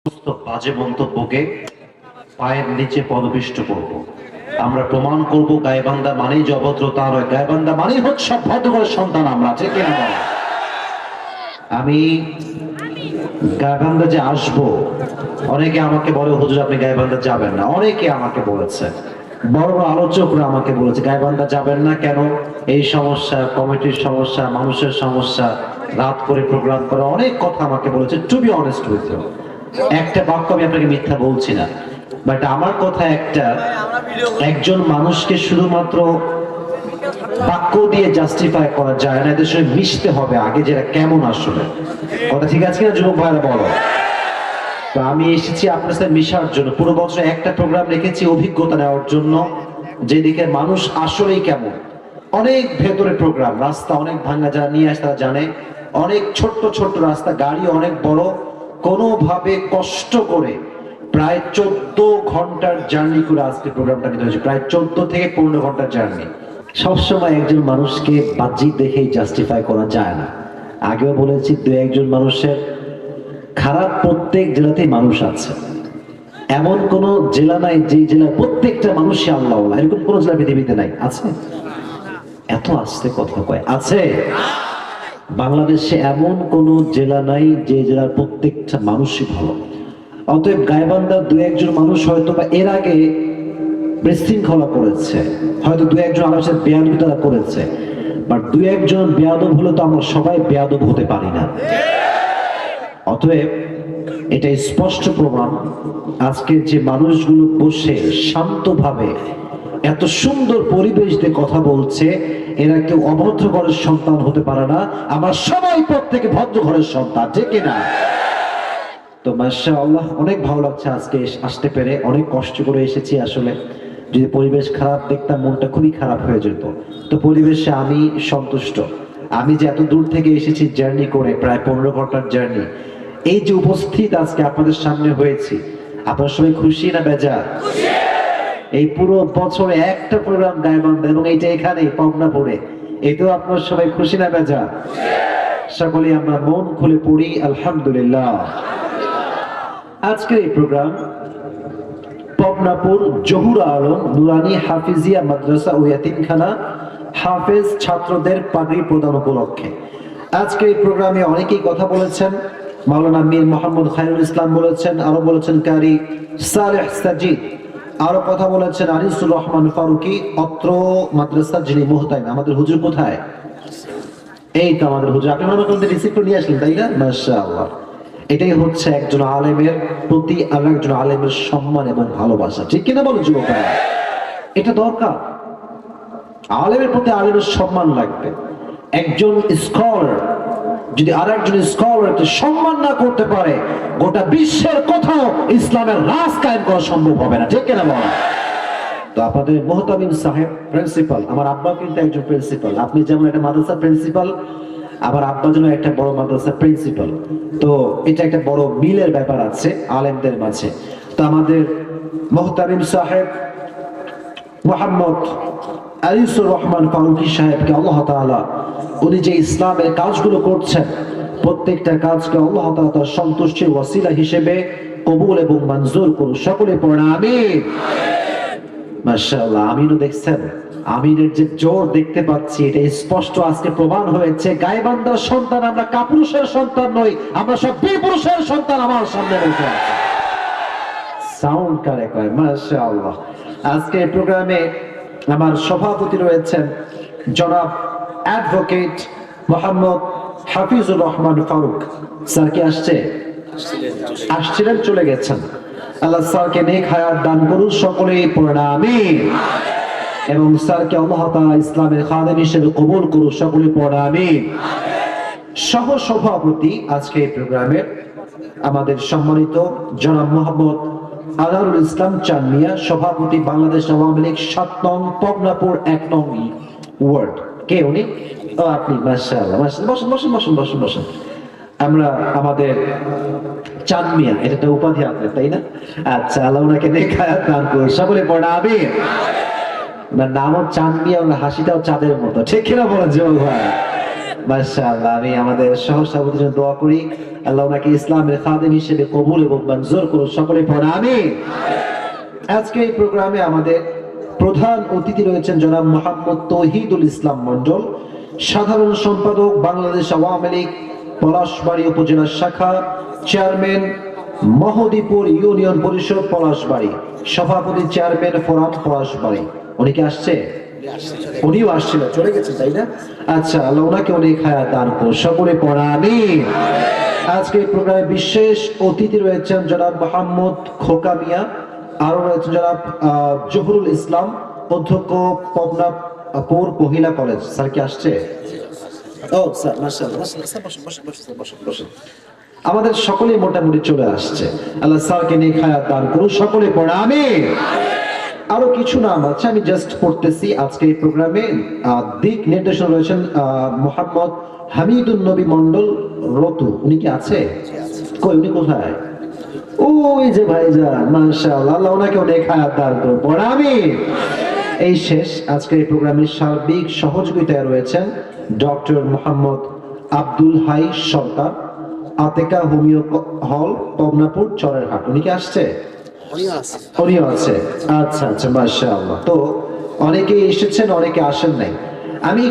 সমস্ত বাজে মন্তব্যকে পায়ের নিচে পদপিষ্ট করব। আমরা প্রমাণ করব গাইবান্ধা মানেই যে অভদ্রতা নয়, গাইবান্ধা মানেই হচ্ছে ভদ্রঘরের সন্তান আমরা, ঠিক কিনা বলো? আমি গাইবান্ধা যে আসবো, অনেকে আমাকে বলে হুজুর আপনি গাইবান্ধা যাবেন না, অনেকে আমাকে বলেছে, বড় বড় আলোচকরা আমাকে বলেছে গাইবান্ধা যাবেন না কেন, এই সমস্যা, কমিটির সমস্যা, মানুষের সমস্যা, রাত করে প্রোগ্রাম করা, অনেক কথা আমাকে বলেছে। To be honest with you, একটা বাক্য আমি আপনাকে মিথ্যা বলছি না, বাট আমার কথা একটা, একজন মানুষকে শুধুমাত্র বাক্য দিয়ে জাস্টিফাই করা যায় না, এদের সঙ্গে মিশতে হবে আগে, যেটা কেমন আসলে। কথা ঠিক আছে কিনা যুবক ভাইরা বলো? তো আমি এসেছি আপনার সাথে মিশার জন্য, পুরো বছর একটা প্রোগ্রাম রেখেছি অভিজ্ঞতা নেওয়ার জন্য, যেদিকে মানুষ আসলেই কেমন। অনেক ভেতরে প্রোগ্রাম, রাস্তা অনেক ভাঙা, যারা নিয়ে আসে তারা জানে, অনেক ছোট্ট ছোট্ট রাস্তা, গাড়ি অনেক বড়, কোনোভাবে কষ্ট করে প্রায় 14 ঘন্টার জার্নি করে আজকে প্রোগ্রামটা নিতে হয়েছে, প্রায় 14 থেকে 15 ঘন্টার জার্নি। সবসময় একজন মানুষকে বাহ্যিক দেখেই জাস্টিফাই করা যায় না। আগেও বলেছি, দু একজন মানুষের খারাপ প্রত্যেক জেলাতেই মানুষ আছে, এমন কোন জেলা নাই যে জেলার প্রত্যেকটা মানুষই আল্লাহ, এরকম কোন জেলা পৃথিবীতে নাই। আছে? এত আস্তে কথা কয়, আছে? বাংলাদেশে এমন কোন জেলা নাই যে জেলার প্রত্যেকটা মানুষই ভালো। অতএব গাইবান্ধার দু একজন মানুষ হয়তো বা এর আগে বিশৃঙ্খলা করেছে, হয়তো দু একজন আমার সাথে বেয়াদবি তারা করেছে, বাট দু একজন বেয়াদব হলে তো আমরা সবাই বেয়াদব হতে পারি না। অতএব এটা স্পষ্ট প্রমাণ, আজকে যে মানুষগুলো বসে শান্তভাবে এত সুন্দর পরিবেশ দিয়ে কথা বলছে, এরা কেউ অভদ্র ঘরের সন্তান হতে পারে না, আমরা সবাই প্রত্যেকে ভদ্র ঘরের সন্তান, ঠিক কিনা? তো মাশাআল্লাহ, অনেক ভালো লাগছে আজকে আসতে পেরে, অনেক কষ্ট করে এসেছি আসলে। যদি পরিবেশ খারাপ দেখতাম মনটা খুবই খারাপ হয়ে যেত। তো পরিবেশে আমি সন্তুষ্ট। আমি যে এত দূর থেকে এসেছি জার্নি করে, প্রায় 15 ঘন্টার জার্নি, এই যে উপস্থিত আজকে আপনাদের সামনে হয়েছি, আপনারা সবাই খুশি না বেজার? এই পুরো বছরে একটা প্রোগ্রাম গাইবান্ধা, এবং এইটা এখানে পাবনাপুরে, এতেও আপনারা সবাই খুশি না বেজার? সকলে আমরা মন খুলে পড়ি আলহামদুলিল্লাহ। আজকের এই প্রোগ্রাম পাবনাপুর জহুরা আলম নুরানি হাফিজিয়া মাদ্রাসা ও ইয়াতিমখানা হাফেজ ছাত্রদের পাগড়ি প্রদান উপলক্ষে। আজকে এই প্রোগ্রামে অনেকেই কথা বলেছেন, মাওলানা মীর মোহাম্মদ খায়রুল ইসলাম বলেছেন, আরো বলেছেন কারি সালেহ সাজিদ, আরো কথা বলেছেন আনিসুর রহমান ফারুকি, অত্র মাদ্রাসার যিনি মুহতামিম। আমাদের হুজুর কোথায়? এই তো আমাদের হুজুর, আপনি মনে করেন রিসিভ করে নিয়ে আসলেন, তাই না? মাশাআল্লাহ। এটাই হচ্ছে একজন আলেমের প্রতি আরেকজন আলেমের সম্মান এবং ভালোবাসা, ঠিক কিনা বলো যুবক ভাইরা? এটা দরকার, আলেমের প্রতি আলেমের সম্মান লাগবে। একজন স্কলার যদি আরেকজন স্কলারকে সম্মান না করতে পারে, গোটা বিশ্বের কোথাও ইসলামের রাজ কায়েম করা সম্ভব হবে না, ঠিক কিনা বলো? তো আপনাদের মুহতামিম সাহেব প্রিন্সিপাল, আমার আব্বা কিন্তু একজন প্রিন্সিপাল, আপনি যেমন একটা মাদ্রাসা প্রিন্সিপাল, আবার আব্বা যেন একটা বড় মাদ্রাসা প্রিন্সিপাল। তো এটা একটা বড় মিলের ব্যাপার আছে আলেমদের মাঝে। তো আমাদের মুহতামিম সাহেব মোহাম্মদ আনিসুর রহমান ফারুকি সাহেবকে আল্লাহ তাআলা, উনি যে ইসলামের কাজগুলো করছেন, প্রত্যেকটা কাজকে আল্লাহ তাআলা তার সন্তুষ্টির ওয়াসিলা হিসেবে কবুল এবং মঞ্জুর করুন। সকলে পড়েন আমিন। মাশাআল্লাহ, আমিনও দেখছেন, আমিনের যে জোর দেখতে পাচ্ছি, এটা স্পষ্ট আজকে প্রমাণ হয়েছে গাইবান্ধার সন্তান আমরা কাপুরুষের সন্তান নই, আমরা সব বীর পুরুষের সন্তান। আমার সামনে বসে আছে, সাউন্ড কারে কয় মাশাআল্লাহ। আজকে এই প্রোগ্রামে আমার সভাপতি রয়েছেন জনাব অ্যাডভোকেট মোহাম্মদ হাফিজুর রহমান ফারুক স্যার। কি আসছে? আসছিলেন, চলে গেছেন। আল্লাহ স্যারকে নেক হায়াত দান করুন, সকলেই পড়েন আমিন। এবং স্যারকে আল্লাহ তাআলা ইসলামের খাদেম হিসেবে কবুল করুন, সকলেই পড়েন আমিন। সহ সভাপতি আজকে এই প্রোগ্রামের আমাদের সম্মানিত জনাব মোহাম্মদ আনারুল ইসলাম চানমিয়া, সভাপতি বাংলাদেশ আওয়ামী লীগ 7 নং পাবনাপুর 1 নং ওয়ার্ড। কে উনি? ও আপনি, মাশাআল্লাহ। বসেন বসেন বসেন বসেন বসেন। আমরা আমাদের চানমিয়া, এটা একটা উপাধি আপনার, তাই না? আচ্ছা, আল্লাহ ওনাকে নেক হায়াত দান করুন, সকলে পড়েন আমিন। ওনার নামও চানমিয়া, ওনার হাসিটাও চাঁদের মতো, ঠিক কিনা বলেন যুবক ভাই? মাশাআল্লাহ, আমি আমাদের সহসভাপতির জন্য দোয়া করি, আল্লাহ ওনাকে ইসলামের খাদেম হিসেবে কবুল এবং মঞ্জুর করুন, সকলে পড়া আমিন। আজকে এই প্রোগ্রামে আমাদের প্রধান অতিথি রয়েছেন জনাব মোহাম্মদ তৌহিদুল ইসলাম মন্ডল, সাধারণ সম্পাদক বাংলাদেশ আওয়ামী লীগ পলাশবাড়ী উপজেলা শাখা, চেয়ারম্যান মহদীপুর ইউনিয়ন পরিষদ পলাশবাড়ী, সভাপতি চেয়ারম্যান ফোরাম পলাশবাড়ী। উনি কি আসছে? উনিও আসছিল, চলে গেছে তাই না? আচ্ছা, আল্লাহ ওনাকে অনেক হায়াত দান করুন, সকলে পড়া আমিন। আজকে এই প্রোগ্রামে বিশেষ অতিথি রয়েছেন জনাব মোহাম্মদ খোকা মিয়া, আরো রয়েছেন জনাব জহুরুল ইসলাম, অধ্যক্ষ পবনাপুর মহিলা কলেজ। স্যার কি আসছে? ও স্যার, মাশাআল্লাহ, স্যার বসুন বসুন বসুন বসুন বসুন। আমাদের সকলেই মোটামুটি চলে আসছে, আল্লাহ স্যারকে নেক হায়াত দান করুন, সকলে পড়া আমিন। আরো কিছু নাম আছে, আমি জাস্ট পড়তেছি। আজকে এই প্রোগ্রামে দিক নির্দেশনা রয়েছেন মোহাম্মদ হামিদুন নবী মন্ডল রতু। উনি কি আছে? কই, উনি কোথায়? ওই যে ভাইজান, মাশাআল্লাহ, আল্লাহ ওনাকে অনেক হায়াত দান করুন, পড়া আমিন। এই শেষ। আজকে এই প্রোগ্রামের সার্বিক সহযোগিতায় রয়েছেন ডক্টর মোহাম্মদ আব্দুল হাই সরকার, আতেকা হোমিও হল, পবনাপুর চরেরহাট। উনি কি আসছে? উনিও আছে। আচ্ছা আচ্ছা, মাশাআল্লাহ। তো অনেকে এসেছেন, অনেকে আসেন নাই। আমি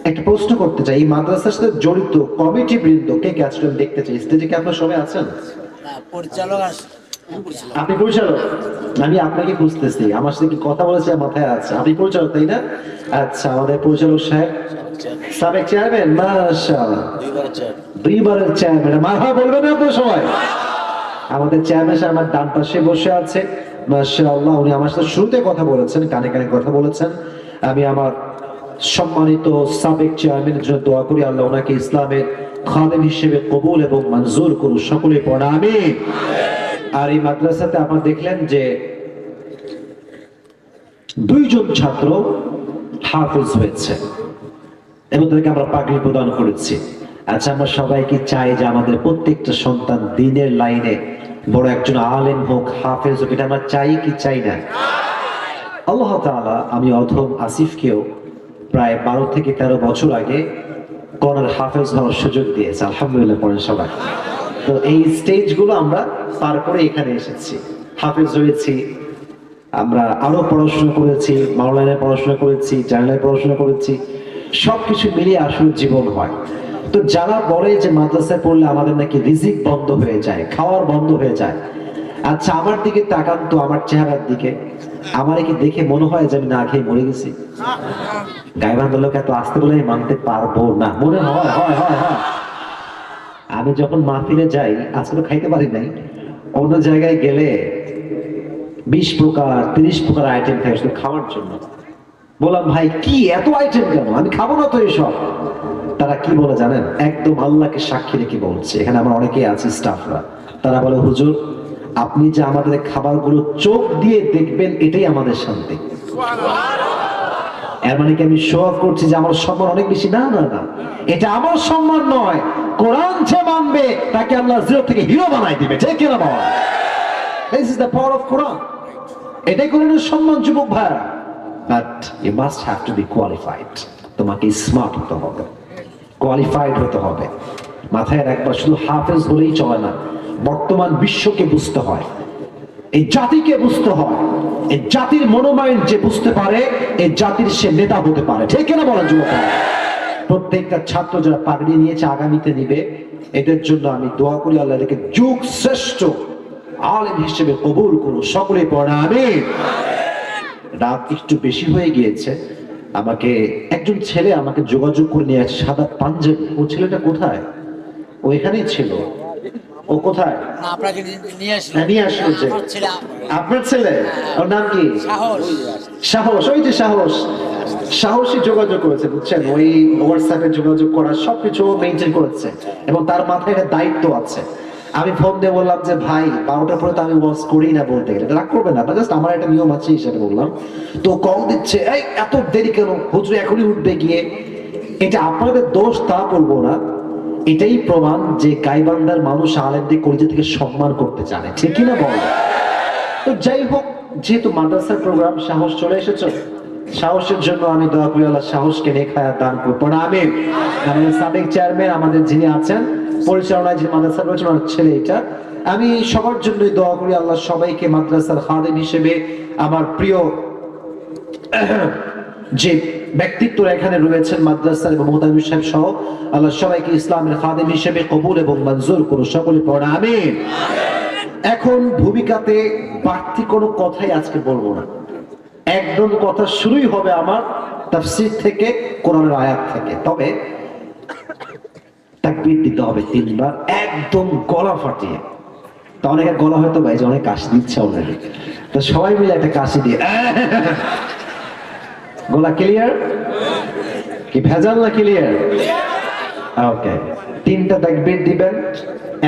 একটা প্রশ্ন করতে চাই, এই মাদ্রাসার সাথে জড়িত কমিটি বৃন্দ কে কে আছেন দেখতে চাই। স্টেজে কি আপনারা সবাই আছেন? পরিচালক আপনি পরিচালক? আমি আপনাকে খুঁজতেছি, আমার সাথে কি কথা বলেছে মাথায় আছে। আপনি পরিচালক তাই না? আচ্ছা, আমাদের পরিচালক সাহেব সাবেক চেয়ারম্যান, মাশাআল্লাহ, দুইবারের চেয়ারম্যান, মাথা বলবেন না আপনার সবাই। আমাদের চেয়ারম্যান সাহেব আমার ডান পাশে বসে আছে, মাশাআল্লাহ। উনি আমার সাথে শুরুতে কথা বলেছেন, কানে কানে কথা বলেছেন। আমি আমার সম্মানিত সাবেক চেয়ারম্যানের জন্য দোয়া করি, আল্লাহ ওনাকে ইসলামের খাদেম হিসেবে কবুল এবং মঞ্জুর করুন, সকলে পড়া আমিন। আর এই মাদ্রাসাতে আপনারা দেখলেন যে দুইজন ছাত্র হাফেজ হয়েছে এবং তাদেরকে আমরা পাগড়ি প্রদান করেছি। আচ্ছা, আমরা সবাই কি চাই যে আমাদের প্রত্যেকটা সন্তান দ্বীনের লাইনে বড় একজন আলেম হোক, হাফেজ হোক? এটা আমরা চাই কি চাই না? আল্লাহ তাআলা আমি অধম আসিফকেও প্রায় 12 থেকে 13 বছর আগে কোরআনের হাফেজ হওয়ার সুযোগ দিয়েছে, আলহামদুলিল্লাহ পড়েন সবাই। তো এই স্টেজগুলো আমরা পার করে এখানে এসেছি, হাফেজ হয়েছি, আমরা আরো পড়াশোনা করেছি, মাওলানায় পড়াশোনা করেছি, জানালায় পড়াশোনা করেছি, সবকিছু মিলিয়ে আসলে জীবন হয়। তো যারা বলে যে মাদ্রাসায় পড়লে আমাদের নাকি রিজিক বন্ধ হয়ে যায়, খাওয়ার বন্ধ হয়ে যায়, আচ্ছা আমার দিকে তাকান তো, আমার চেহারার দিকে, আমার কি দেখে মনে হয় যে আমি না খেয়ে মরে গেছি? গাইবান্ধার লোক এত আসতে বলে মানতে পারবো না, মনে হয় হয় হয় হয়। আমি যখন মাহফিলে যাই, আজকে তো খাইতে পারি নাই, অন্য জায়গায় গেলে 20 প্রকার 30 প্রকার আইটেম থাকে শুধু খাওয়ার জন্য। বললাম ভাই কি এত আইটেম কেন, আমি খাবো না তো এসব। তারা কি বলে জানেন? একদম আল্লাহকে সাক্ষী রেখে বলছে, এখানে আমরা অনেকেই আছি স্টাফরা, তারা বলে হুজুর আপনি যে আমাদের খাবারগুলো চোখ দিয়ে দেখবেন এটাই আমাদের শান্তি। এর মানে কি আমি শো অফ করছি যে আমার সম্মান অনেক বেশি? না না না, এটা আমার সম্মান নয়, কোরআন যে মানবে তাকে আল্লাহ জিরো থেকে হিরো বানাই দিবে, ঠিক কিনা বাবা? This is the power of Quran. এটাই কোরআনের সম্মান যুবক ভাইরা। But you must have to be qualified. তোমাকে স্মার্ট হতে হবে, কোয়ালিফাইড হতে হবে। মাথায় রাখবা, শুধু হাফেজ হলেই চলে না, বর্তমান বিশ্বকে বুঝতে হয়, এই জাতিকে বুঝতে হয়। এই জাতির মনোমাইন্ড যে বুঝতে পারে, এই জাতির সে নেতা হতে পারে, ঠিক কিনা বলেন যুবক? প্রত্যেকটা ছাত্র যারা পাগড়ি নিয়েছে আগামীতে নিবে, এদের জন্য আমি দোয়া করি আল্লাহ এদেরকে যুগ শ্রেষ্ঠ আলেম হিসেবে কবুল করুন, সকলে পড়া আমিন। রাত একটু বেশি হয়ে গিয়েছে, আমাকে একজন ছেলে আমাকে যোগাযোগ করে নিয়ে আসছে, সাদা পাঞ্জাবি। ও ছেলেটা কোথায়? ও এখানেই ছিল। ও কোথায়? আপনাকে নিয়ে আসলো যে আপনার ছেলে, ওর নাম কি? সাহস। ওই যে সাহসী যোগাযোগ করেছে, বুঝছেন? ওই হোয়াটসঅ্যাপে যোগাযোগ করা, সবকিছু মেনটেন করেছে এবং তার মাথায় একটা দায়িত্ব আছে। আমি ফোন দিয়ে বললাম যে ভাই 12টার পরে তো আমি ওয়াচ করি না, বলতে গেলে রাগ করবে না, জাস্ট আমার একটা নিয়ম আছে হিসেবে বললাম। তো কল দিচ্ছে, এই এত দেরি কেন, হুজুর এখনই উঠবে গিয়ে। এটা আপনাদের দোষ তা বলবো না, এটাই প্রমাণ যে গাইবান্ধার মানুষ আলেমদের কলিজা থেকে সম্মান করতে জানে, ঠিক কিনা বল? তো যাই হোক, যেহেতু মাদ্রাসার প্রোগ্রাম, সাহস চলে এসেছো, সাহসের জন্য আমি দোয়া করি আল্লাহ সাহসকে নেখায়া দান করুন। পড়া আমিন। আমাদের সাবেক চেয়ারম্যান আমাদের যিনি আছেন পরিচালনায় যে মাদ্রাসা রয়েছে ওনার ছেলে এটা, আমি সবার জন্যই দোয়া করি আল্লাহ সবাইকে মাদ্রাসার খাদেম হিসেবে আমার প্রিয় যে ব্যক্তিত্বরা এখানে রয়েছেন মাদ্রাসার এবং মোহতামিম সাহেব সহ আল্লাহ সবাইকে ইসলামের খাদেম হিসেবে কবুল এবং মঞ্জুর করুন। সকলে পড়া আমিন। এখন ভূমিকাতে বাড়তি কোনো কথাই আজকে বলবো না, একদম কথা শুরুই হবে আমার তাফসীর থেকে, কোরআনের আয়াত থেকে। তবে তাকবীর দিতে হবে 3 বার একদম গলা ফাটিয়ে। তা অনেকের গলা হয়তো ভাই যে অনেক কাশি দিচ্ছে অলরেডি, তো সবাই মিলে একটা কাশি দিয়ে গলা ক্লিয়ার কি ভেজাল না ক্লিয়ার? ওকে, 3টা তাকবীর দিবেন,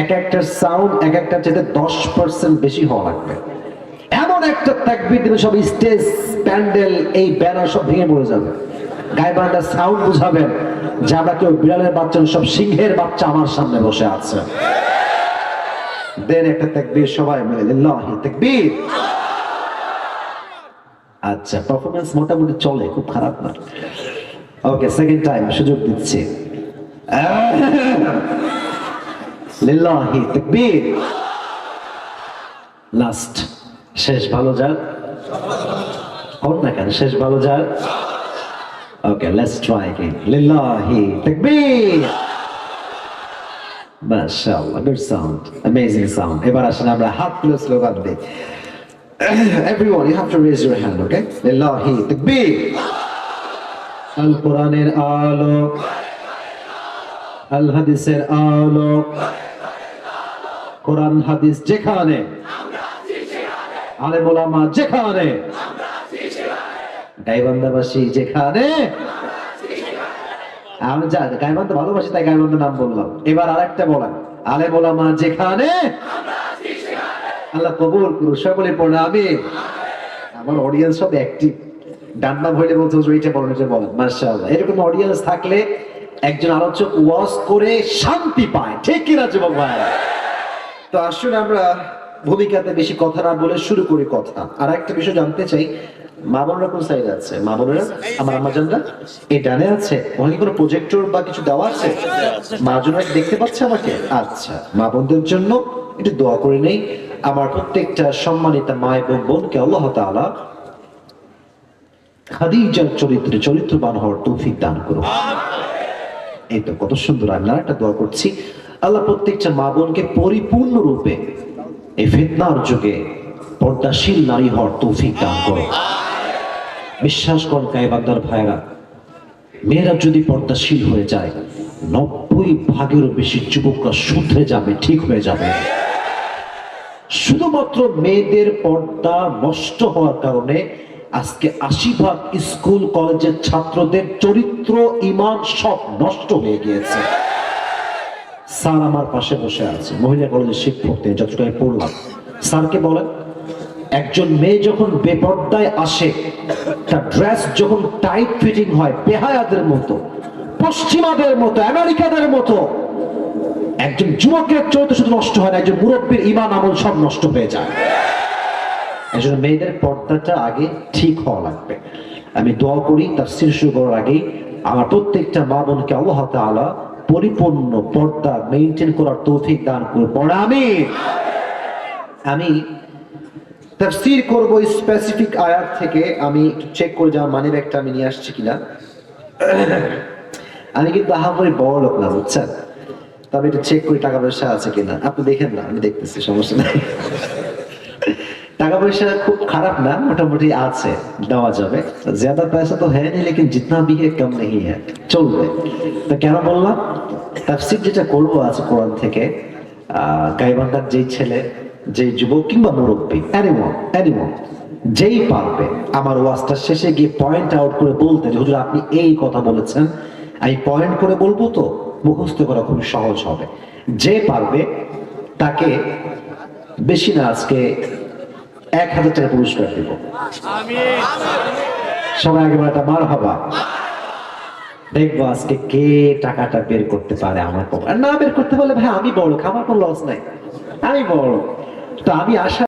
এক একটা সাউন্ড এক একটা চেয়ে 10% বেশি হওয়া লাগবে। এমন একটা তাকবীর দিবেন সব স্টেজ প্যান্ডেল এই ব্যানার সব ভেঙে পড়ে যাবে। গায়বান্দার সাউন্ড বুঝাবেন যে আমরা কেউ বিড়ালের বাচ্চা সব সিংহের বাচ্চা আমার সামনে বসে আছে। দেন একটা তাকবীর সবাই মিলে লিল্লাহি তাকবীর। আচ্ছা, পারফরম্যান্স মোটামুটি চলে, খুব খারাপ না। ওকে, সেকেন্ড টাইম সুযোগ দিচ্ছি। লিল্লাহি তাকবীর। লাস্ট, শেষ ভালো যার হন না কেন, শেষ ভালো যার। ওকে, লেটস ট্রাই अगेन। লিল্লাহি তাকবীর। মাশাআল্লাহ, গুড সাউন্ড, অ্যামেজিং সাউন্ড। এবার আসেন আমরা হাত তুলে স্লোগান দিই। Everyone, you have to raise your hand, okay? Lillahi takbir. Al Quranir alo, Al Hadisir alo, Quran Hadis jekhane, Alim ulama jekhane, গাইবান্ধাবাসী যেখানে। আমি গাইবান্ধা ভালোবাসি তাই গাইবান্ধা নাম বললাম। এবার আরেকটা বলেন, আলেম ওলামা যেখানে। আল্লাহ কবুল করুন। সকলে পড়ে আমিন। আমার অডিয়েন্স সব অ্যাক্টিভ, ডান বাম হইলে বলতে ওইটা বলেন এটা বলেন। মাশাআল্লাহ, এরকম অডিয়েন্স থাকলে একজন আলোচক ওয়াজ করে শান্তি পায়, ঠিক কিনা যুবক ভাই? তো আসলে আমরা ভূমিকাতে বেশি কথা না বলে শুরু করি কথা। আর একটা বিষয় জানতে চাই, মা বোনরা কোন সাইডে আছে? মা বোনেরা আমার আম্মাজানরা এই ডানে আছে। ওখানে কোনো প্রজেক্টর বা কিছু দেওয়া আছে? মা বোনরা দেখতে পাচ্ছে আমাকে? আচ্ছা, মা বোনদের জন্য একটু দোয়া করে নেই। আমার প্রত্যেকটা সম্মানিত মা এবং বোনকে আল্লাহ তাআলা খাদিজার চরিত্রে চরিত্রবান হওয়ার তৌফিক দান করুন। এই তো কত সুন্দর। আমি একটা দোয়া করছি, আল্লাহ প্রত্যেকটা মা বোনকে পরিপূর্ণ রূপে এই ফিতনার যুগে পর্দাশীল নারী হওয়ার তৌফিক দান করুন। বিশ্বাস করেন গায়বান্দার ভাইরা, মেয়েরা যদি পর্দাশীল হয়ে যায় 90% বেশি যুবকরা শুধরে যাবে, ঠিক হয়ে যাবে। শুধুমাত্র মেয়েদের পর্দা নষ্ট হওয়ার কারণে আজকে 80% স্কুল কলেজের ছাত্রদের চরিত্র ঈমান সব নষ্ট হয়ে গিয়েছে। স্যার আমার পাশে বসে আছে, মহিলা কলেজের শিক্ষক, তিনি যতটা পড়লাম। স্যারকে বলেন, একজন মেয়ে যখন বেপর্দায় আসে, তার ড্রেস যখন টাইট ফিটিং হয় বেহায়াদের মতো, পশ্চিমাদের মতো, আমেরিকাদের মতো, একজন যুবকের চরিত্র শুধু নষ্ট হয় না, একজন মুরব্বীর ঈমান আমল সব নষ্ট হয়ে যায়। একজন মেয়েদের পর্দাটা আগে ঠিক হওয়া লাগবে। আমি দোয়া করি তাফসীর শুরু করার আগেই আমার প্রত্যেকটা মা বোনকে আল্লাহ তাআলা পরিপূর্ণ পর্দা মেইনটেইন করার তৌফিক দান করুন। পড়া আমিন। আমি তাফসীর করব স্পেসিফিক আয়াত থেকে। আমি একটু চেক করে যাওয়ার মানি ব্যাগটা আমি নিয়ে আসছি কিনা। আমি কিন্তু আহামরি বড় লোক না, বুঝছেন? তবে একটু চেক করি টাকা পয়সা আছে কিনা। আপনি দেখেন না, আমি দেখতেছি, সমস্যা নাই। টাকা পয়সা খুব খারাপ না, মোটামুটি আছে, দেওয়া যাবে। জ্যাদা পয়সা তো হ্যাঁ নেই, লেকিন জিতনা ভি হ্যায় কম নেই হ্যায়, চলবে। তো কেন বললাম, তাফসীর যেটা করবো আছে কোরআন থেকে, গাইবান্ধার যেই ছেলে, যেই যুবক কিংবা মুরব্বী, এনিমন যেই পারবে আমার ওয়াজটা শেষে গিয়ে পয়েন্ট আউট করে বলতে যে হুজুর আপনি এই কথা বলেছেন, আমি পয়েন্ট করে বলবো, তো মুখস্থ করা খুব সহজ হবে। যে পারবে তাকে বেশি না, আজকে 1000 টাকা পুরস্কার দেব। সবাই আগে একটা মারহাবা। দেখবো আজকে কে টাকাটা বের করতে পারে আমার পকেট। না বের করতে পারলে ভাই আমি বড়, আমার কোনো লস নাই, আমি বড়। তো আমি আশা